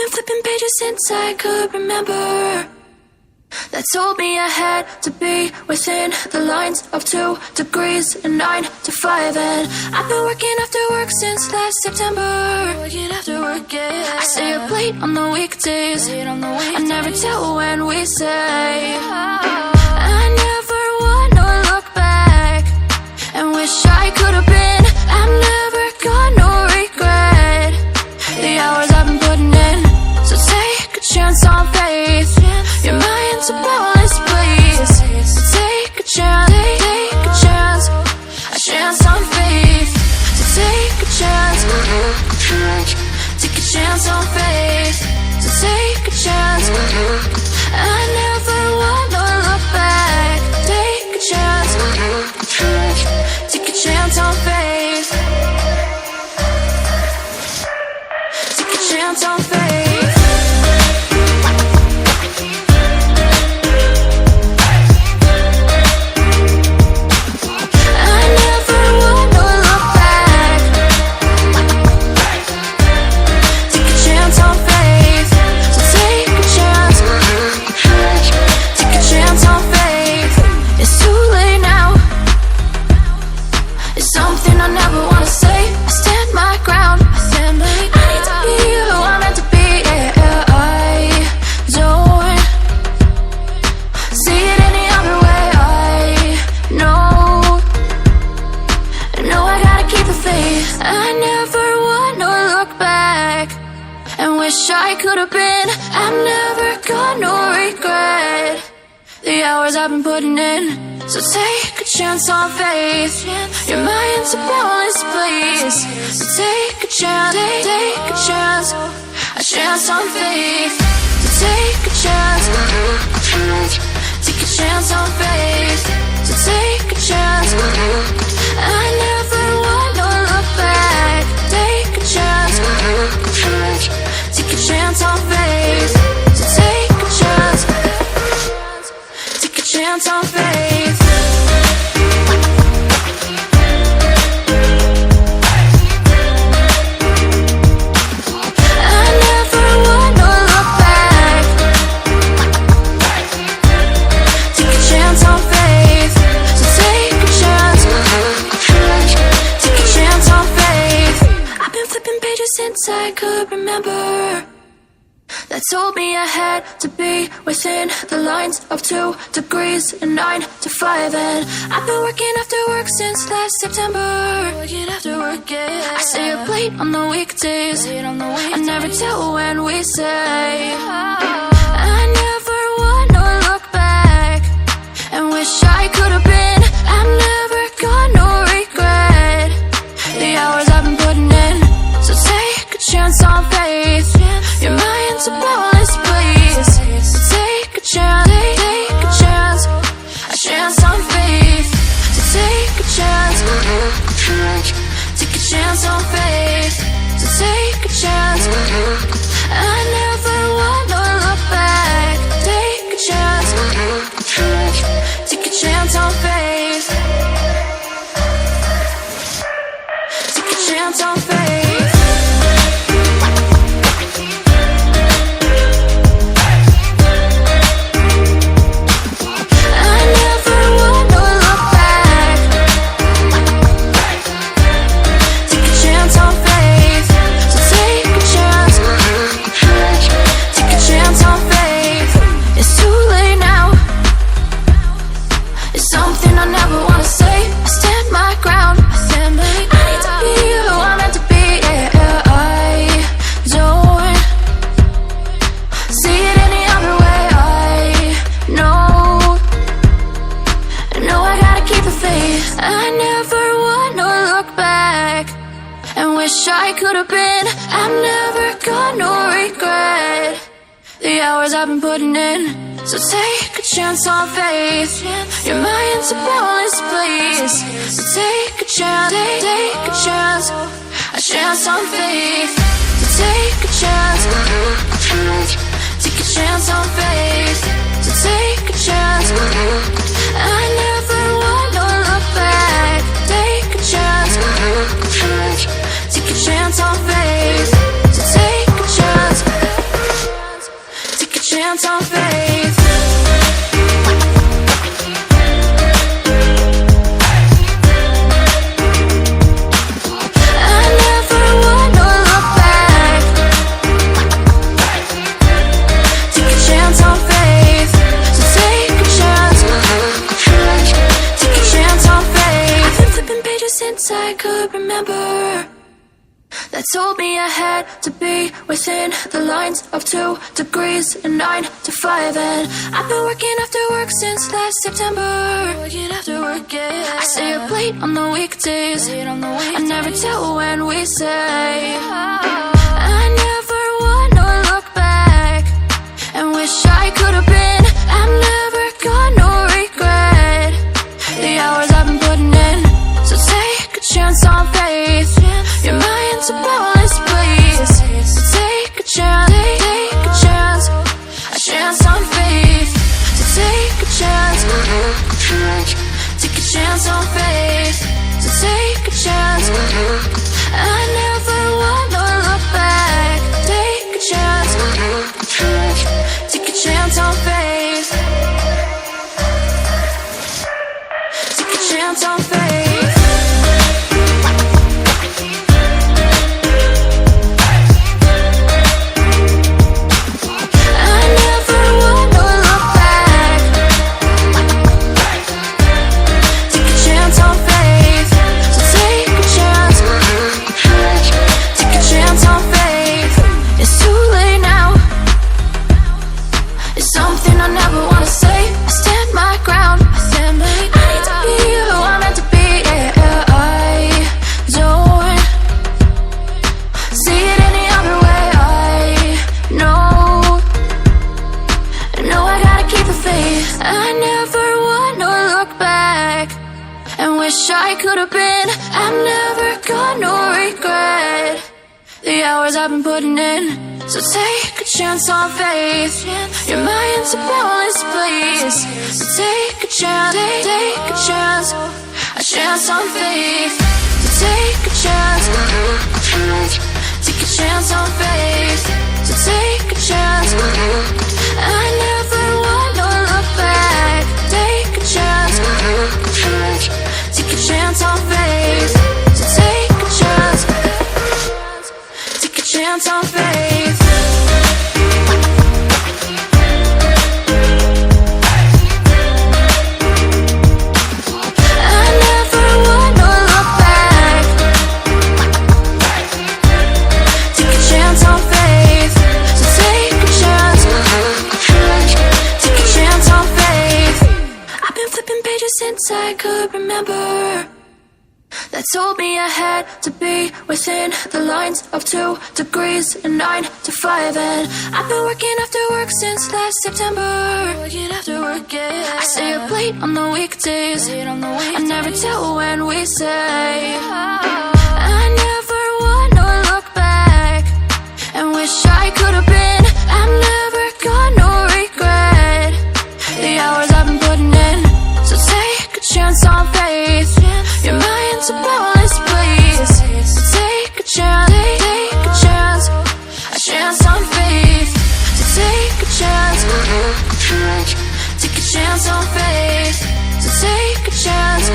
been flipping pages since I could remember, that told me I had to be within the lines of 2 degrees and 9 to 5. And I've been working after work since last September. Working after work, yeah. I stay up late on the weekdays. I never tell when we say. I never wanna look back and wish I could have been. I've never got no regret. The hours I've been putting in, so take a chance on faith. Your mind's a boundless place. So take a chance, take a chance, a chance on faith. So take a chance, take a chance on faith. So take a chance. I never wanna look back. Take a chance, take a chance on faith. Take a chance on faith. I could have been. I've never got no regret. The hours I've been putting in, so take a chance on faith. Your mind's a boundless place. So take a chance, take a chance, a chance on faith. So take a chance, take a chance on faith. So take a chance. I never wanna look back. Take a chance, take a chance on faith. So take a chance, take a chance on faith. I never wanna look back. Take a chance on faith. So take a chance, take a chance on faith. I've been flipping pages since I could remember, that told me I had to be within the lines of 2 degrees and 9 to 5. And I've been working after work since last September. Working after work, yeah. I stay up late on the weekdays. I never tell when we say. I never wanna look back and wish I could have been. I've never got no regret. The hours I've been putting in, so take a chance on faith. Your mind's a boundless place. So take a chance, take a chance, a chance on faith. So take a chance, take a chance on faith. So take a chance. I never wanna look back. Take a chance, take a chance on faith. Take a chance on faith. I never wanna look back and wish I could have been. I've never got no regret. The hours I've been putting in, so take a chance on faith. Your mind's a boundless place. So take a chance, take a chance, a chance on faith. So take a chance, take a chance on faith. So take a chance. I never wanna look back. Take a chance, take a chance on faith. So take a chance, I had to be within the lines of 2 degrees and 9 to 5. And I've been working after work since last September. Working after work, yeah. I stay up late on the weekdays. I never tell when we say. I never wanna look back and wish I could have been. I've never got no regret. The hours I've been putting in. So take a chance on faith. Your mind's a boundless place. So take a chance, take a chance. A chance on faith. So take a chance. Take a chance on faith. So take a chance. I never wanna look back. Take a chance. Take a chance on faith. Take a chance on faith. I never wanna look back. Take a chance on faith. So take a chance. Take a chance on faith. It's too late now. It's something I never wanna say. I stand my ground. I need to be who I'm meant to be. Yeah, I don't see it any other way. I know I gotta keep the faith. I never wanna look back and wish I could have been. I've never got no regret. The hours I've been putting in. So take a chance on faith. Your mind's a boundless place. So take a chance, take a chance. A chance on faith. So take a chance. Take a chance on faith. So take a chance. I never wanna look back. Take a chance. Take a chance on faith. So take a chance. Take a chance on faith. I never wanna look back. Take a chance on faith. So take a chance. Take a chance on faith. I've been flipping pages since I could remember. That told me I had to be within the lines of 2 degrees and 9 to 5. And I've been working after work since last September. Working after work, yeah. I stay up late on the weekdays. I never tell when we say. I never wanna look back and wish I could have been. I've never got no regret. The hours I've been putting in. So take a chance on faith. Your mind's a boundless place. So take a chance, take a chance. A chance on faith. So take a chance. Take a chance on faith. So take a chance.